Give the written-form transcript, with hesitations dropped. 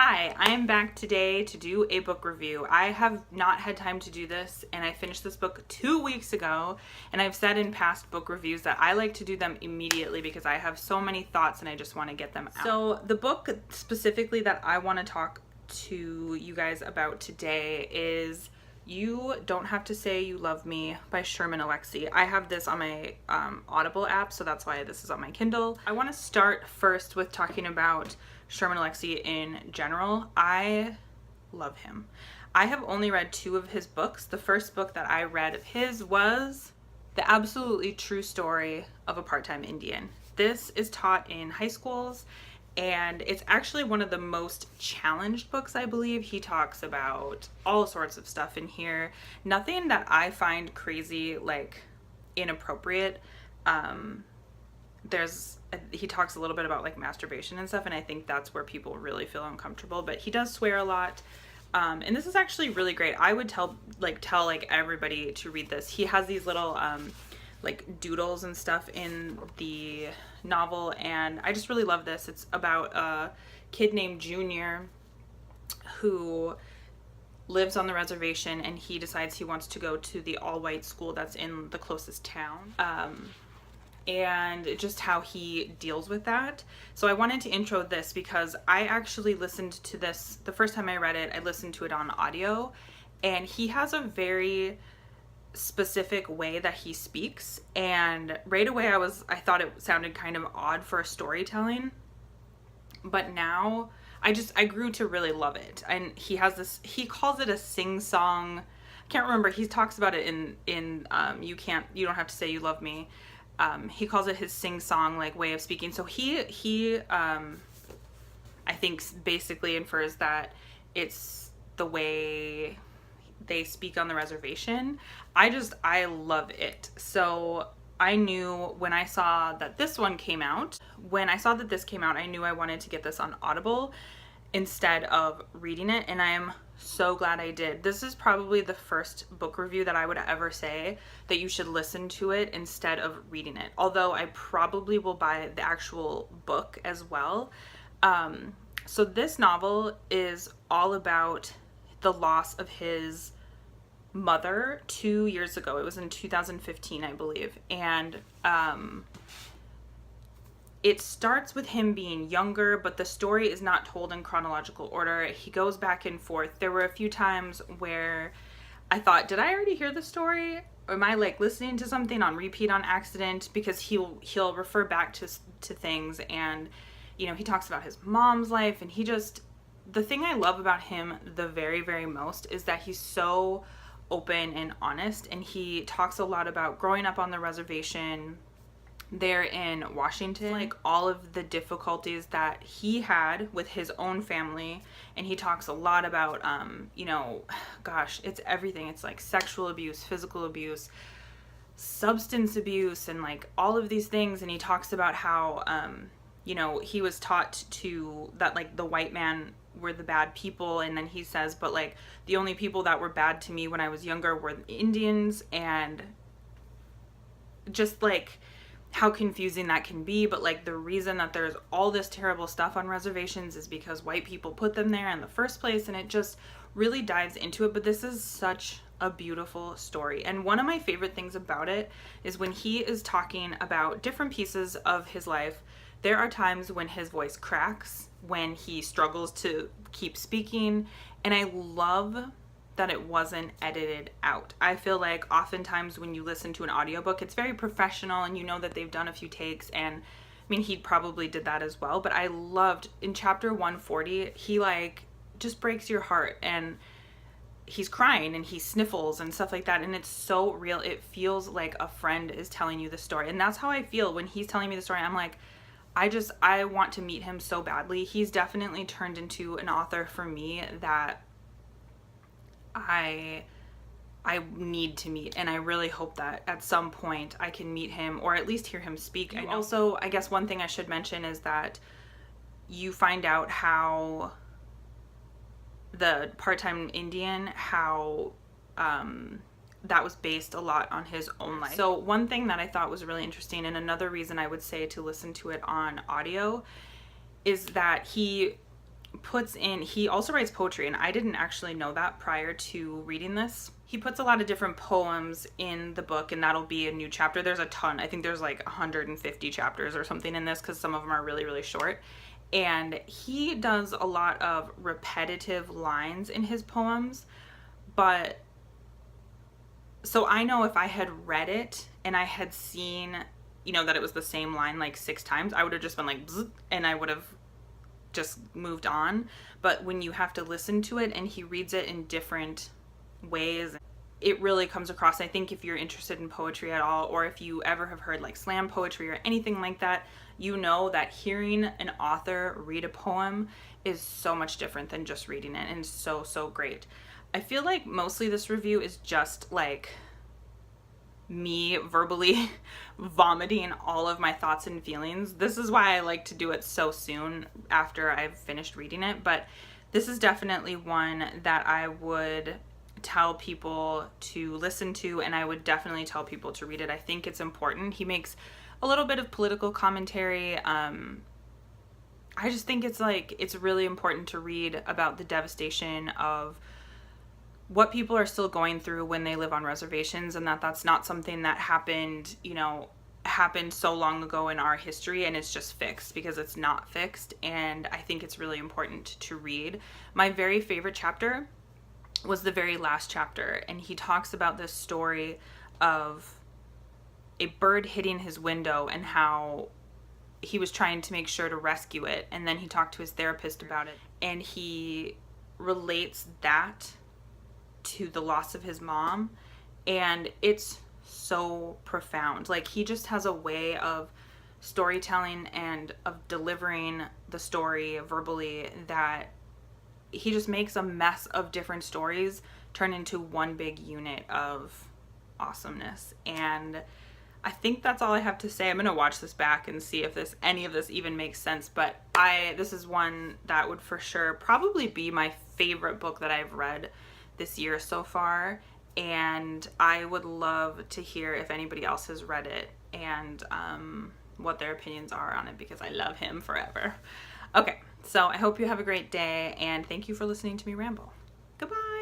Hi, I am back today to do a book review. I have not had time to do this, and I finished this book 2 weeks ago, and I've said in past book reviews that I like to do them immediately because I have so many thoughts and I just want to get them out. So the book specifically that I want to talk to you guys about today is You Don't Have to Say You Love Me by Sherman Alexie. I have this on my Audible app, so that's why this is on my Kindle. I want to start first with talking about Sherman Alexie in general. I love him. I have only read 2 of his books. The first book that I read of his was The Absolutely True Story of a Part-Time Indian. This is taught in high schools, and it's actually one of the most challenged books, I believe. He talks about all sorts of stuff in here. Nothing that I find crazy, like inappropriate. He talks a little bit about like masturbation and stuff, and I think that's where people really feel uncomfortable, but he does swear a lot. And this is actually really great. I would tell everybody to read this. He has these little like doodles and stuff in the novel, and I just really love this. It's about a kid named Junior who lives on the reservation, and he decides he wants to go to the all-white school that's in the closest town. And just how he deals with that. So I wanted to intro this because I actually listened to this, the first time I read it, I listened to it on audio, and he has a very specific way that he speaks, and right away I thought it sounded kind of odd for storytelling, but now I grew to really love it. And he has this, he calls it a sing-song, I can't remember, he talks about it in You Don't Have to Say You Love Me. He calls it his sing-song like way of speaking. So he I think basically infers that it's the way they speak on the reservation. I love it. So I knew when I saw that this came out, I knew I wanted to get this on Audible instead of reading it, and I am so glad I did. This is probably the first book review that I would ever say that you should listen to it instead of reading it, although I probably will buy the actual book as well. So this novel is all about the loss of his mother 2 years ago. It was in 2015, I believe, and it starts with him being younger, but the story is not told in chronological order. He goes back and forth. There were a few times where I thought, did I already hear the story? Or am I like listening to something on repeat on accident? Because he'll refer back to things, and he talks about his mom's life, and the thing I love about him the very, very most is that he's so open and honest, and he talks a lot about growing up on the reservation there in Washington, like all of the difficulties that he had with his own family. And he talks a lot about gosh, it's everything. It's like sexual abuse, physical abuse, substance abuse, and like all of these things. And he talks about how he was taught that like the white man were the bad people, and then he says, but like the only people that were bad to me when I was younger were the Indians, and just like how confusing that can be. But like the reason that there's all this terrible stuff on reservations is because white people put them there in the first place, and it just really dives into it. But this is such a beautiful story, and one of my favorite things about it is when he is talking about different pieces of his life, there are times when his voice cracks, when he struggles to keep speaking, and I love that it wasn't edited out. I feel like oftentimes when you listen to an audiobook, it's very professional, and you know that they've done a few takes, and I mean, he probably did that as well, but I loved in chapter 140, he like just breaks your heart, and he's crying and he sniffles and stuff like that, and it's so real. It feels like a friend is telling you the story, and that's how I feel when he's telling me the story. I'm like, I want to meet him so badly. He's definitely turned into an author for me that I need to meet, and I really hope that at some point I can meet him or at least hear him speak. And also, I guess one thing I should mention is that you find out how the part-time Indian, how that was based a lot on his own life. So one thing that I thought was really interesting, and another reason I would say to listen to it on audio, is that he puts in, he also writes poetry, and I didn't actually know that prior to reading this. He puts a lot of different poems in the book, and that'll be a new chapter. There's a ton. I think there's like 150 chapters or something in this, because some of them are really, really short. And he does a lot of repetitive lines in his poems, but so I know if I had read it and I had seen, you know, that it was the same line like 6 times, I would have just been like, bzz, and I would have just moved on. But when you have to listen to it and he reads it in different ways, it really comes across. I think if you're interested in poetry at all, or if you ever have heard like slam poetry or anything like that, you know that hearing an author read a poem is so much different than just reading it, and so, so great. I feel like mostly this review is just like me verbally vomiting all of my thoughts and feelings. This is why I like to do it so soon after I've finished reading it, but this is definitely one that I would tell people to listen to, and I would definitely tell people to read it. I think it's important. He makes a little bit of political commentary. I just think it's like, it's really important to read about the devastation of what people are still going through when they live on reservations, and that's not something that happened, you know, happened so long ago in our history and it's just fixed, because it's not fixed. And I think it's really important to read. My very favorite chapter was the very last chapter, and he talks about this story of a bird hitting his window and how he was trying to make sure to rescue it, and then he talked to his therapist about it, and he relates that to the loss of his mom, and it's so profound. Like, he just has a way of storytelling and of delivering the story verbally that he just makes a mess of different stories turn into one big unit of awesomeness. And I think that's all I have to say. I'm gonna watch this back and see if any of this even makes sense, but this is one that would for sure probably be my favorite book that I've read this year so far, and I would love to hear if anybody else has read it and what their opinions are on it, because I love him forever. Okay, so I hope you have a great day, and thank you for listening to me ramble. Goodbye.